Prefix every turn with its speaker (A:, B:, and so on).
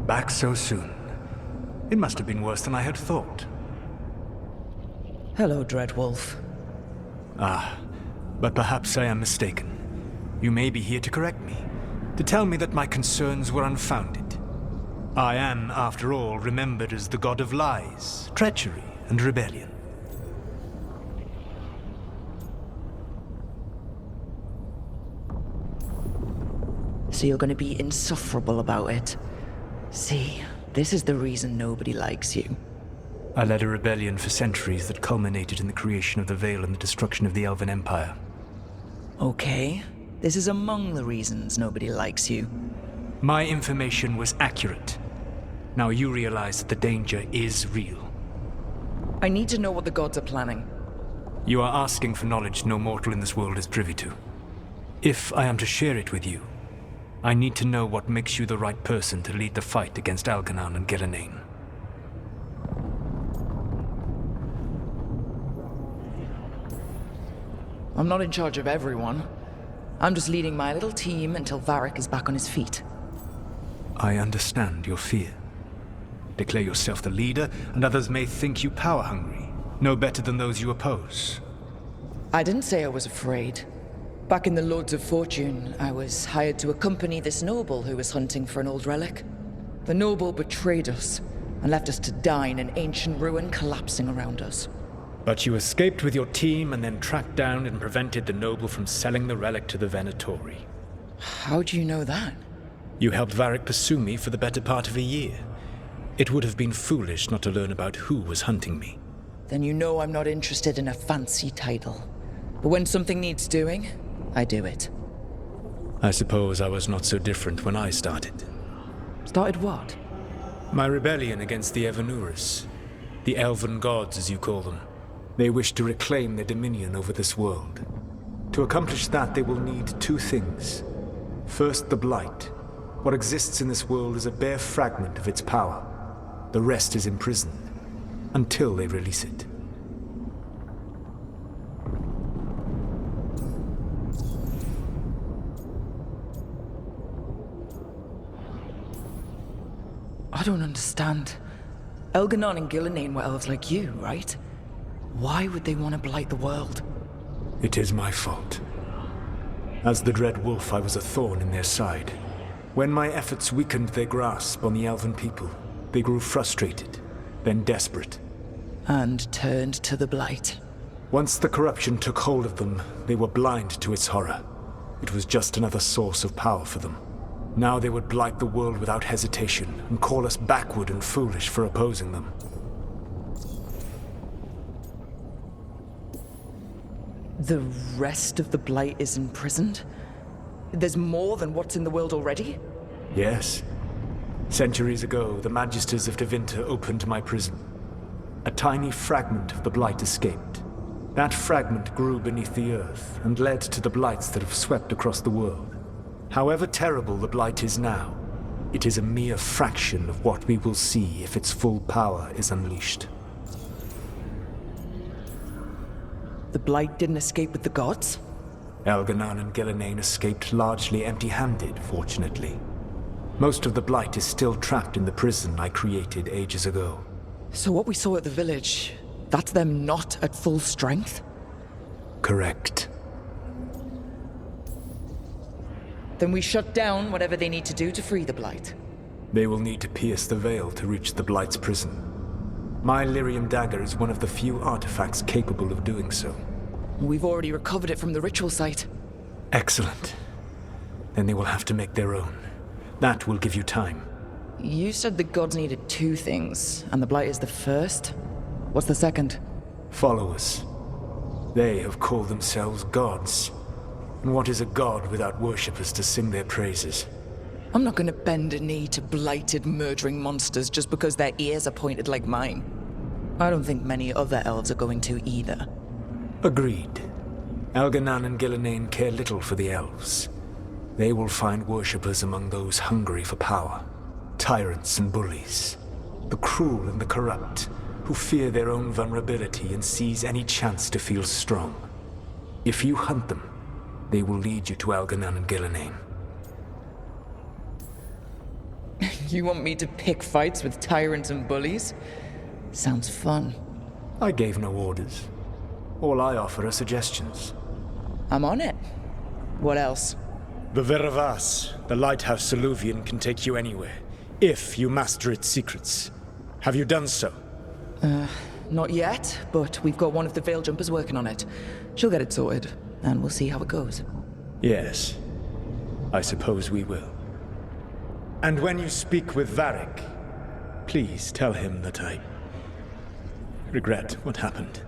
A: Back so soon. It must have been worse than I had thought.
B: Hello, Dreadwolf.
A: But perhaps I am mistaken. You may be here to correct me, to tell me that my concerns were unfounded. I am, after all, remembered as the god of lies, treachery, and rebellion.
B: So you're going to be insufferable about it. See, this is the reason nobody likes you.
A: I led a rebellion for centuries that culminated in the creation of the Veil and the destruction of the Elven Empire.
B: Okay, this is among the reasons nobody likes you.
A: My information was accurate. Now you realize that the danger is real.
B: I need to know what the gods are planning.
A: You are asking for knowledge no mortal in this world is privy to. If I am to share it with you, I need to know what makes you the right person to lead the fight against Algernon and Gillenane.
B: I'm not in charge of everyone. I'm just leading my little team until Varric is back on his feet.
A: I understand your fear. Declare yourself the leader, and others may think you power-hungry, no better than those you oppose.
B: I didn't say I was afraid. Back in the Lords of Fortune, I was hired to accompany this noble who was hunting for an old relic. The noble betrayed us and left us to die in an ancient ruin collapsing around us.
A: But you escaped with your team and then tracked down and prevented the noble from selling the relic to the Venatori.
B: How do you know that?
A: You helped Varric pursue me for the better part of a year. It would have been foolish not to learn about who was hunting me.
B: Then you know I'm not interested in a fancy title. But when something needs doing, I do it.
A: I suppose I was not so different when I started.
B: Started what?
A: My rebellion against the Evanuris. The Elven gods, as you call them. They wish to reclaim their dominion over this world. To accomplish that, they will need two things. First, the Blight. What exists in this world is a bare fragment of its power. The rest is imprisoned, until they release it.
B: I don't understand. Elgernon and Gillenane were elves like you, right? Why would they want to blight the world?
A: It is my fault. As the Dread Wolf, I was a thorn in their side. When my efforts weakened their grasp on the Elven people, they grew frustrated, then desperate.
B: And turned to the blight.
A: Once the corruption took hold of them, they were blind to its horror. It was just another source of power for them. Now they would blight the world without hesitation and call us backward and foolish for opposing them.
B: The rest of the blight is imprisoned? There's more than what's in the world already?
A: Yes. Centuries ago, the Magisters of Tevinter opened my prison. A tiny fragment of the blight escaped. That fragment grew beneath the earth and led to the blights that have swept across the world. However terrible the blight is now, it is a mere fraction of what we will see if its full power is unleashed.
B: The blight didn't escape with the gods?
A: Elgernon and Gillenane escaped largely empty-handed, fortunately. Most of the blight is still trapped in the prison I created ages ago.
B: So what we saw at the village, that's them not at full strength?
A: Correct.
B: Then we shut down whatever they need to do to free the blight.
A: They will need to pierce the veil to reach the blight's prison. My Lyrium dagger is one of the few artifacts capable of doing so.
B: We've already recovered it from the ritual site.
A: Excellent. Then they will have to make their own. That will give you time.
B: You said the gods needed two things, and the blight is the first? What's the second?
A: Followers. They have called themselves gods. And what is a god without worshippers to sing their praises?
B: I'm not gonna bend a knee to blighted, murdering monsters just because their ears are pointed like mine. I don't think many other elves are going to either.
A: Agreed. Elgernon and Gillenane care little for the elves. They will find worshippers among those hungry for power. Tyrants and bullies. The cruel and the corrupt, who fear their own vulnerability and seize any chance to feel strong. If you hunt them, they will lead you to Elgernon and Gillenane.
B: You want me to pick fights with tyrants and bullies? Sounds fun.
A: I gave no orders. All I offer are suggestions.
B: I'm on it. What else?
A: The Veravas, the lighthouse Soluvian, can take you anywhere, if you master its secrets. Have you done so?
B: Not yet, but we've got one of the Veil Jumpers working on it. She'll get it sorted, and we'll see how it goes.
A: Yes. I suppose we will. And when you speak with Varric, please tell him that I regret what happened.